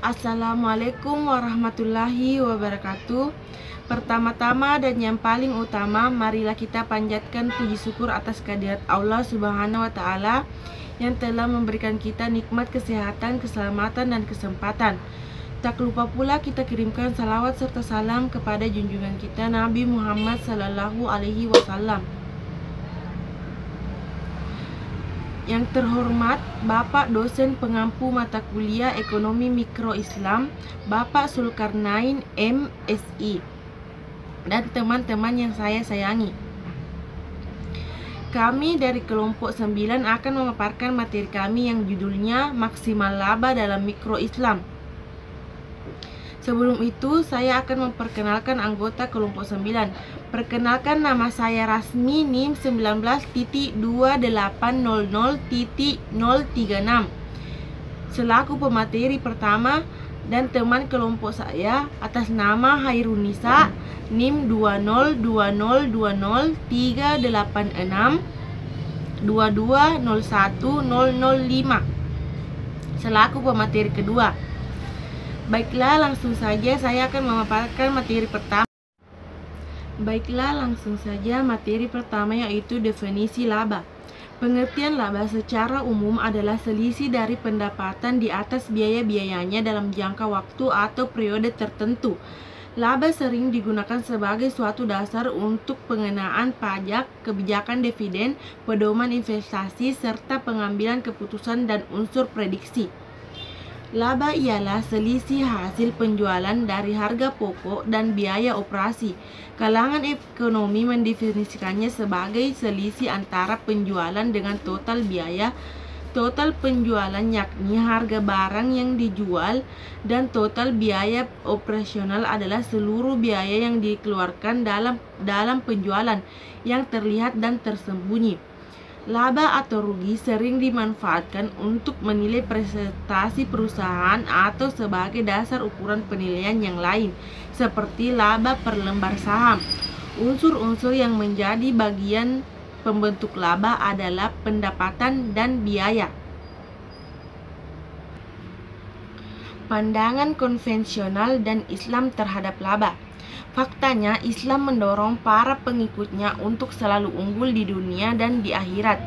Assalamualaikum warahmatullahi wabarakatuh. Pertama-tama dan yang paling utama, marilah kita panjatkan puji syukur atas kehadirat Allah Subhanahu wa Ta'ala yang telah memberikan kita nikmat kesehatan, keselamatan, dan kesempatan. Tak lupa pula kita kirimkan salawat serta salam kepada junjungan kita Nabi Muhammad Sallallahu Alaihi Wasallam. Yang terhormat Bapak dosen pengampu mata kuliah Ekonomi Mikro Islam, Bapak Zulkarnain MSI, dan teman-teman yang saya sayangi. Kami dari kelompok 9 akan memaparkan materi kami yang judulnya Maksimal Laba dalam Mikro Islam. Sebelum itu, saya akan memperkenalkan anggota kelompok 9. Perkenalkan, nama saya Rasmi, NIM 19.2800.036 selaku pemateri pertama, dan teman kelompok saya atas nama Hairunisa, NIM 20.20.20386.2201.005 selaku pemateri kedua. Baiklah, langsung saja saya akan memaparkan materi pertama. Materi pertama yaitu definisi laba. Pengertian laba secara umum adalah selisih dari pendapatan di atas biaya-biayanya dalam jangka waktu atau periode tertentu. Laba sering digunakan sebagai suatu dasar untuk pengenaan pajak, kebijakan dividen, pedoman investasi, serta pengambilan keputusan dan unsur prediksi. Laba ialah selisih hasil penjualan dari harga pokok dan biaya operasi. Kalangan ekonomi mendefinisikannya sebagai selisih antara penjualan dengan total biaya. Total penjualan yakni harga barang yang dijual, dan total biaya operasional adalah seluruh biaya yang dikeluarkan dalam penjualan yang terlihat dan tersembunyi. Laba atau rugi sering dimanfaatkan untuk menilai prestasi perusahaan atau sebagai dasar ukuran penilaian yang lain, seperti laba per lembar saham. Unsur-unsur yang menjadi bagian pembentuk laba adalah pendapatan dan biaya. Pandangan konvensional dan Islam terhadap laba. Faktanya, Islam mendorong para pengikutnya untuk selalu unggul di dunia dan di akhirat.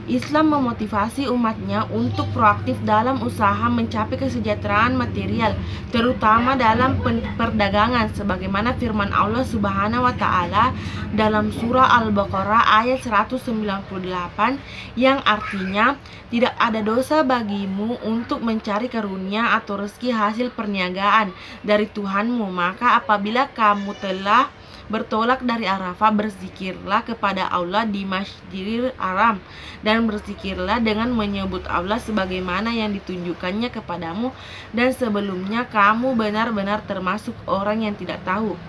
Islam memotivasi umatnya untuk proaktif dalam usaha mencapai kesejahteraan material, terutama dalam perdagangan, sebagaimana firman Allah Subhanahu wa Ta'ala dalam surah Al-Baqarah ayat 198 yang artinya, tidak ada dosa bagimu untuk mencari karunia atau rezeki hasil perniagaan dari Tuhanmu, maka apabila kamu telah bertolak dari Arafah, berzikirlah kepada Allah di Masjidil Haram, dan berzikirlah dengan menyebut Allah sebagaimana yang ditunjukkannya kepadamu, dan sebelumnya kamu benar-benar termasuk orang yang tidak tahu.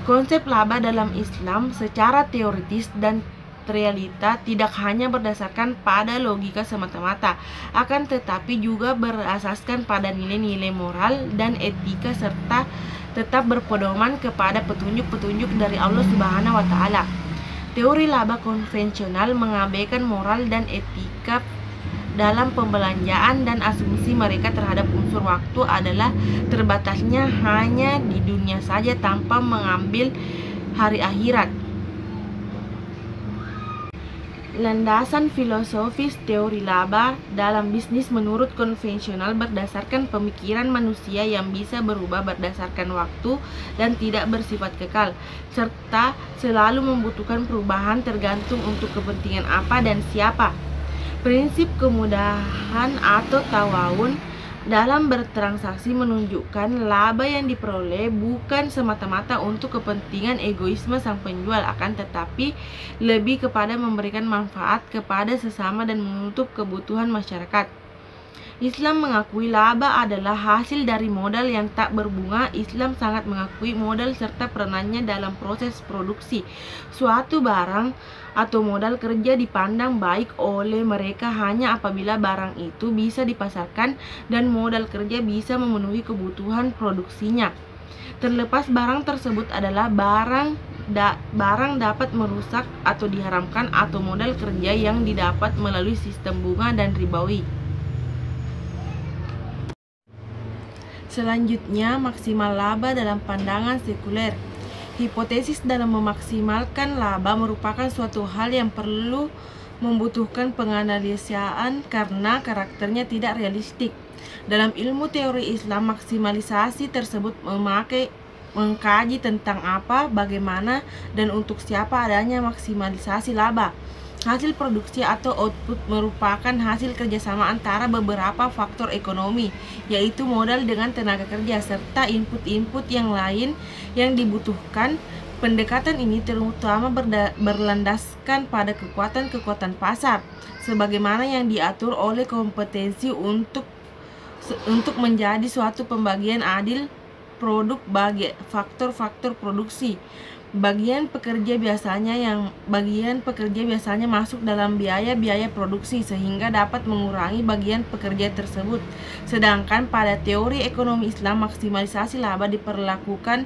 Konsep laba dalam Islam secara teoritis dan realita tidak hanya berdasarkan pada logika semata-mata, akan tetapi juga berasaskan pada nilai-nilai moral dan etika, serta tetap berpedoman kepada petunjuk-petunjuk dari Allah Subhanahu wa Ta'ala. Teori laba konvensional mengabaikan moral dan etika dalam pembelanjaan, dan asumsi mereka terhadap unsur waktu adalah terbatasnya hanya di dunia saja tanpa mengambil hari akhirat. Landasan filosofis teori laba dalam bisnis menurut konvensional berdasarkan pemikiran manusia yang bisa berubah berdasarkan waktu dan tidak bersifat kekal, serta selalu membutuhkan perubahan tergantung untuk kepentingan apa dan siapa. Prinsip kemudahan atau tawawun dalam bertransaksi menunjukkan laba yang diperoleh bukan semata-mata untuk kepentingan egoisme sang penjual, akan tetapi lebih kepada memberikan manfaat kepada sesama dan menutup kebutuhan masyarakat. Islam mengakui laba adalah hasil dari modal yang tak berbunga. Islam sangat mengakui modal serta peranannya dalam proses produksi. Suatu barang atau modal kerja dipandang baik oleh mereka hanya apabila barang itu bisa dipasarkan dan modal kerja bisa memenuhi kebutuhan produksinya. Terlepas barang tersebut adalah barang dapat merusak atau diharamkan, atau modal kerja yang didapat melalui sistem bunga dan ribawi. Selanjutnya, maksimal laba dalam pandangan sekuler. Hipotesis dalam memaksimalkan laba merupakan suatu hal yang perlu membutuhkan penganalisiaan karena karakternya tidak realistik. Dalam ilmu teori Islam, maksimalisasi tersebut mengkaji tentang apa, bagaimana, dan untuk siapa adanya maksimalisasi laba. Hasil produksi atau output merupakan hasil kerjasama antara beberapa faktor ekonomi, yaitu modal dengan tenaga kerja, serta input-input yang lain yang dibutuhkan. Pendekatan ini terutama berlandaskan pada kekuatan-kekuatan pasar, sebagaimana yang diatur oleh kompetensi untuk menjadi suatu pembagian adil produk bagi faktor-faktor produksi. Bagian pekerja biasanya masuk dalam biaya produksi sehingga dapat mengurangi bagian pekerja tersebut. Sedangkan pada teori ekonomi Islam, maksimalisasi laba diperlakukan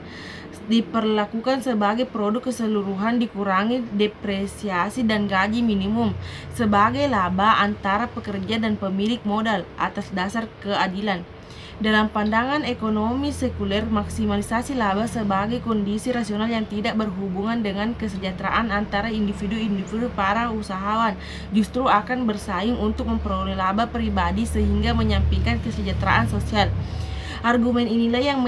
sebagai produk keseluruhan dikurangi depresiasi dan gaji minimum sebagai laba antara pekerja dan pemilik modal atas dasar keadilan. Dalam pandangan ekonomi sekuler, maksimalisasi laba sebagai kondisi rasional yang tidak berhubungan dengan kesejahteraan antara individu-individu. Para usahawan justru akan bersaing untuk memperoleh laba pribadi sehingga menyampingkan kesejahteraan sosial. Argumen inilah yang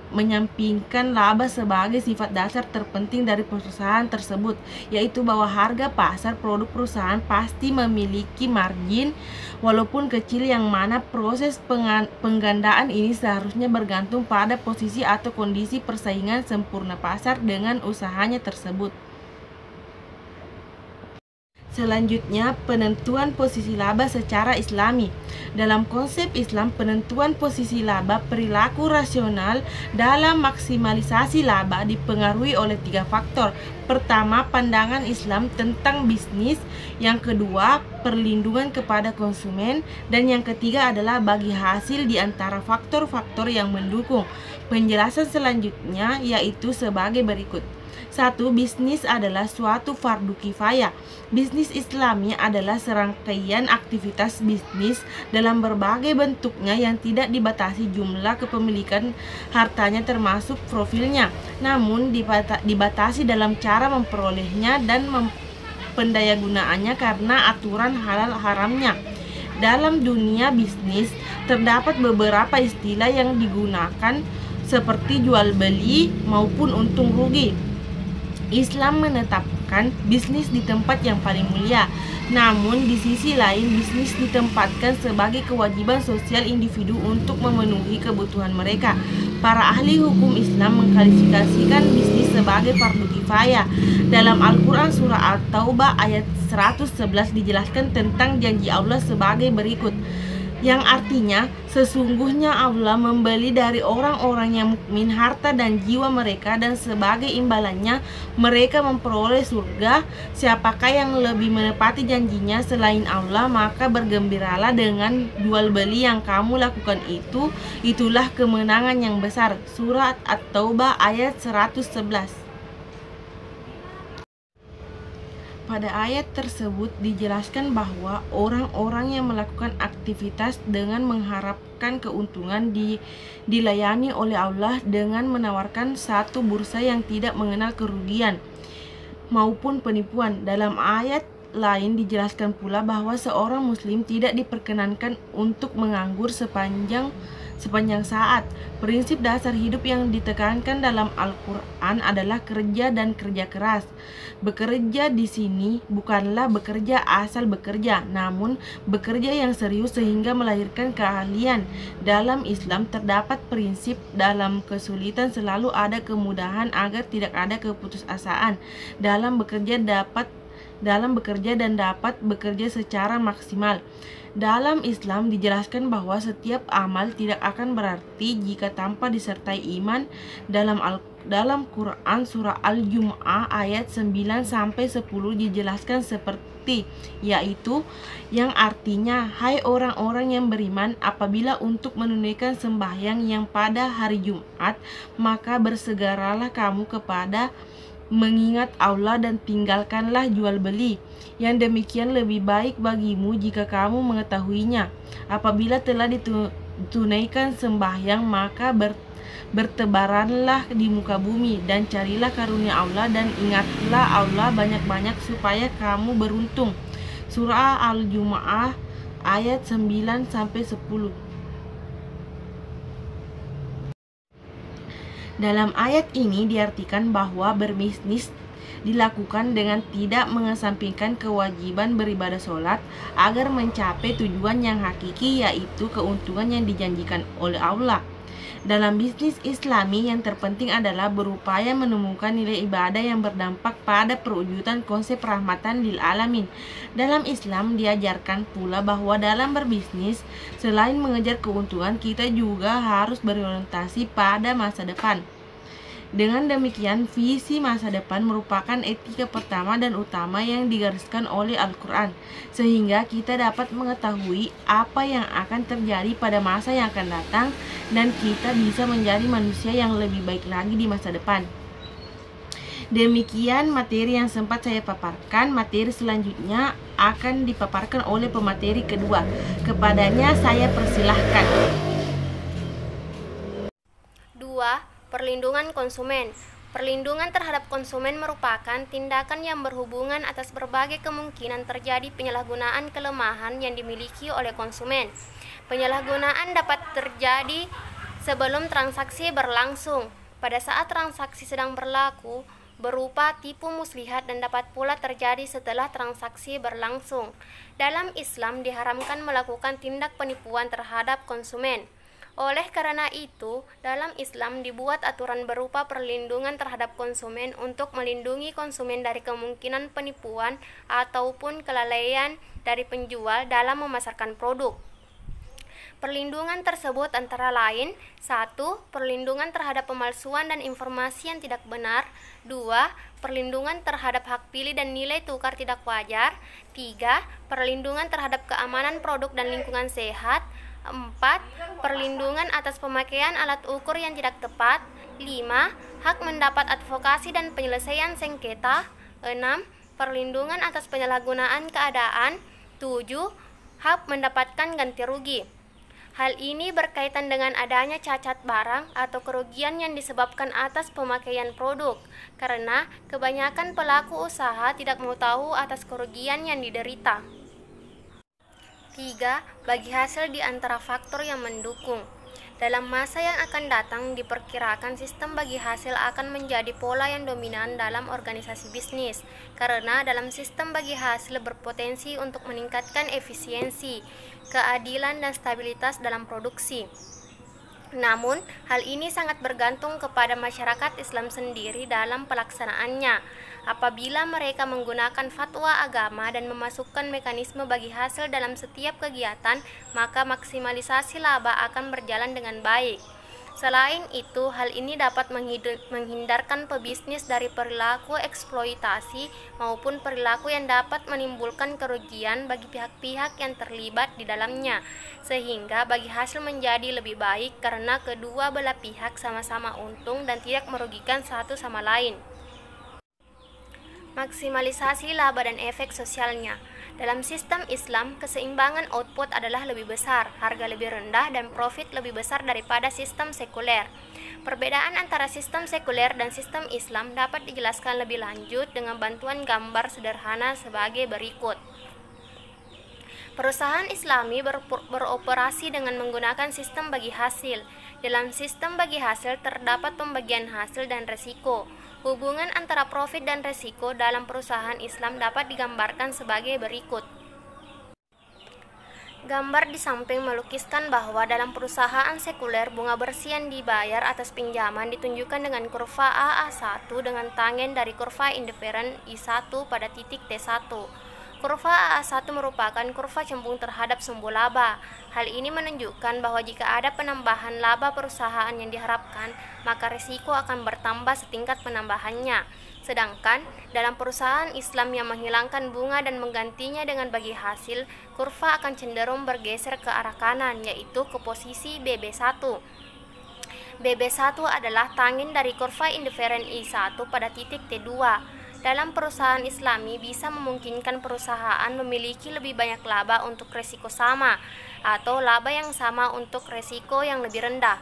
menyampingkan laba sebagai sifat dasar terpenting dari perusahaan tersebut, yaitu bahwa harga pasar produk perusahaan pasti memiliki margin walaupun kecil, yang mana proses penggandaan ini seharusnya bergantung pada posisi atau kondisi persaingan sempurna pasar dengan usahanya tersebut. Selanjutnya, penentuan posisi laba secara Islami. Dalam konsep Islam, penentuan posisi laba perilaku rasional dalam maksimalisasi laba dipengaruhi oleh 3 faktor. Pertama, pandangan Islam tentang bisnis. Yang kedua, perlindungan kepada konsumen. Dan yang ketiga adalah bagi hasil di antara faktor-faktor yang mendukung. Penjelasan selanjutnya yaitu sebagai berikut. 1. Bisnis adalah suatu fardu kifayah. Bisnis Islami adalah serangkaian aktivitas bisnis dalam berbagai bentuknya yang tidak dibatasi jumlah kepemilikan hartanya termasuk profilnya, namun dibatasi dalam cara memperolehnya dan pendayagunaannya karena aturan halal haramnya. Dalam dunia bisnis terdapat beberapa istilah yang digunakan seperti jual beli maupun untung rugi. Islam menetapkan bisnis di tempat yang paling mulia, namun di sisi lain bisnis ditempatkan sebagai kewajiban sosial individu untuk memenuhi kebutuhan mereka. Para ahli hukum Islam mengklasifikasikan bisnis sebagai fardu kifayah. Dalam Al-Quran surah At-Taubah ayat 111 dijelaskan tentang janji Allah sebagai berikut, yang artinya sesungguhnya Allah membeli dari orang-orang yang mukmin harta dan jiwa mereka, dan sebagai imbalannya mereka memperoleh surga. Siapakah yang lebih menepati janjinya selain Allah, maka bergembiralah dengan jual beli yang kamu lakukan itu, itulah kemenangan yang besar. Surat At-Taubah ayat 111. Pada ayat tersebut dijelaskan bahwa orang-orang yang melakukan aktivitas dengan mengharapkan keuntungan dilayani oleh Allah dengan menawarkan satu bursa yang tidak mengenal kerugian maupun penipuan. Dalam ayat lain dijelaskan pula bahwa seorang muslim tidak diperkenankan untuk menganggur sepanjang saat. Prinsip dasar hidup yang ditekankan dalam Al-Quran adalah kerja dan kerja keras. Bekerja di sini bukanlah bekerja asal bekerja, namun bekerja yang serius sehingga melahirkan keahlian. Dalam Islam terdapat prinsip dalam kesulitan selalu ada kemudahan agar tidak ada keputusasaan dalam bekerja dan dapat bekerja secara maksimal. Dalam Islam dijelaskan bahwa setiap amal tidak akan berarti jika tanpa disertai iman. Dalam Quran surah Al-Jumu'ah ayat 9-10 dijelaskan seperti, yaitu yang artinya, hai orang-orang yang beriman, apabila untuk menunaikan sembahyang yang pada hari Jumat, maka bersegeralah kamu kepada mengingat Allah dan tinggalkanlah jual beli. Yang demikian lebih baik bagimu jika kamu mengetahuinya. Apabila telah tunaikan sembahyang, maka bertebaranlah di muka bumi dan carilah karunia Allah dan ingatlah Allah banyak-banyak supaya kamu beruntung. Surah Al-Jumu'ah ayat 9-10. Dalam ayat ini diartikan bahwa berbisnis dilakukan dengan tidak mengesampingkan kewajiban beribadah sholat agar mencapai tujuan yang hakiki, yaitu keuntungan yang dijanjikan oleh Allah. Dalam bisnis Islami, yang terpenting adalah berupaya menemukan nilai ibadah yang berdampak pada perwujudan konsep rahmatan lil alamin. Dalam Islam diajarkan pula bahwa dalam berbisnis, selain mengejar keuntungan, kita juga harus berorientasi pada masa depan. Dengan demikian, visi masa depan merupakan etika pertama dan utama yang digariskan oleh Al-Quran, sehingga kita dapat mengetahui apa yang akan terjadi pada masa yang akan datang dan kita bisa menjadi manusia yang lebih baik lagi di masa depan. Demikian materi yang sempat saya paparkan. Materi selanjutnya akan dipaparkan oleh pemateri kedua. Kepadanya saya persilahkan. 2. Perlindungan konsumen. Perlindungan terhadap konsumen merupakan tindakan yang berhubungan atas berbagai kemungkinan terjadi penyalahgunaan kelemahan yang dimiliki oleh konsumen. Penyalahgunaan dapat terjadi sebelum transaksi berlangsung, pada saat transaksi sedang berlaku, berupa tipu muslihat, dan dapat pula terjadi setelah transaksi berlangsung. Dalam Islam diharamkan melakukan tindak penipuan terhadap konsumen. Oleh karena itu, dalam Islam dibuat aturan berupa perlindungan terhadap konsumen untuk melindungi konsumen dari kemungkinan penipuan ataupun kelalaian dari penjual dalam memasarkan produk. Perlindungan tersebut antara lain: 1. Perlindungan terhadap pemalsuan dan informasi yang tidak benar. 2. Perlindungan terhadap hak pilih dan nilai tukar tidak wajar. 3. Perlindungan terhadap keamanan produk dan lingkungan sehat. 4. Perlindungan atas pemakaian alat ukur yang tidak tepat. 5. Hak mendapat advokasi dan penyelesaian sengketa. 6. Perlindungan atas penyalahgunaan keadaan. 7. Hak mendapatkan ganti rugi. Hal ini berkaitan dengan adanya cacat barang atau kerugian yang disebabkan atas pemakaian produk, karena kebanyakan pelaku usaha tidak mau tahu atas kerugian yang diderita. 3. Bagi hasil di antara faktor yang mendukung. Dalam masa yang akan datang, diperkirakan sistem bagi hasil akan menjadi pola yang dominan dalam organisasi bisnis, karena dalam sistem bagi hasil berpotensi untuk meningkatkan efisiensi, keadilan, dan stabilitas dalam produksi. Namun, hal ini sangat bergantung kepada masyarakat Islam sendiri dalam pelaksanaannya. Apabila mereka menggunakan fatwa agama dan memasukkan mekanisme bagi hasil dalam setiap kegiatan, maka maksimalisasi laba akan berjalan dengan baik. Selain itu, hal ini dapat menghindarkan pebisnis dari perilaku eksploitasi maupun perilaku yang dapat menimbulkan kerugian bagi pihak-pihak yang terlibat di dalamnya, sehingga bagi hasil menjadi lebih baik karena kedua belah pihak sama-sama untung dan tidak merugikan satu sama lain. Maksimalisasi laba dan efek sosialnya. Dalam sistem Islam, keseimbangan output adalah lebih besar, harga lebih rendah, dan profit lebih besar daripada sistem sekuler. Perbedaan antara sistem sekuler dan sistem Islam dapat dijelaskan lebih lanjut dengan bantuan gambar sederhana sebagai berikut. Perusahaan Islami beroperasi dengan menggunakan sistem bagi hasil. Dalam sistem bagi hasil terdapat pembagian hasil dan resiko. Hubungan antara profit dan resiko dalam perusahaan Islam dapat digambarkan sebagai berikut. Gambar di samping melukiskan bahwa dalam perusahaan sekuler, bunga bersih yang dibayar atas pinjaman ditunjukkan dengan kurva AA1 dengan tangen dari kurva indiferen I1 pada titik T1. Kurva AA1 merupakan kurva cembung terhadap sumbu laba. Hal ini menunjukkan bahwa jika ada penambahan laba perusahaan yang diharapkan, maka risiko akan bertambah setingkat penambahannya. Sedangkan dalam perusahaan Islam yang menghilangkan bunga dan menggantinya dengan bagi hasil, kurva akan cenderung bergeser ke arah kanan, yaitu ke posisi BB1. BB1 adalah tangen dari kurva indiferen I1 pada titik T2. Dalam perusahaan Islami bisa memungkinkan perusahaan memiliki lebih banyak laba untuk risiko sama. atau laba yang sama untuk resiko yang lebih rendah.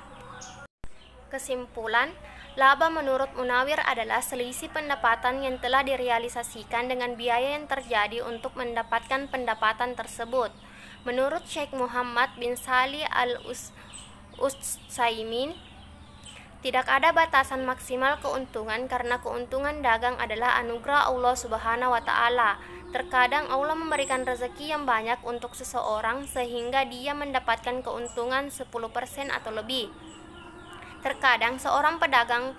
Kesimpulan, laba menurut Munawir adalah selisih pendapatan yang telah direalisasikan dengan biaya yang terjadi untuk mendapatkan pendapatan tersebut. Menurut Syekh Muhammad bin Salih Al-Utsaimin, tidak ada batasan maksimal keuntungan karena keuntungan dagang adalah anugerah Allah Subhanahu wa Ta'ala. Terkadang Allah memberikan rezeki yang banyak untuk seseorang sehingga dia mendapatkan keuntungan 10% atau lebih. Terkadang seorang pedagang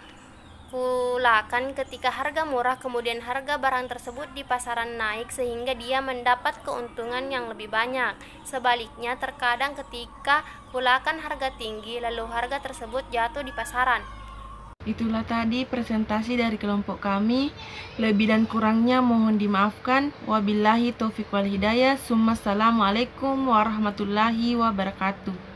kulakan ketika harga murah kemudian harga barang tersebut di pasaran naik sehingga dia mendapat keuntungan yang lebih banyak. Sebaliknya, terkadang ketika kulakan harga tinggi lalu harga tersebut jatuh di pasaran. Itulah tadi presentasi dari kelompok kami. Lebih dan kurangnya mohon dimaafkan. Wabillahi taufiq wal hidayah. Assalamualaikum warahmatullahi wabarakatuh.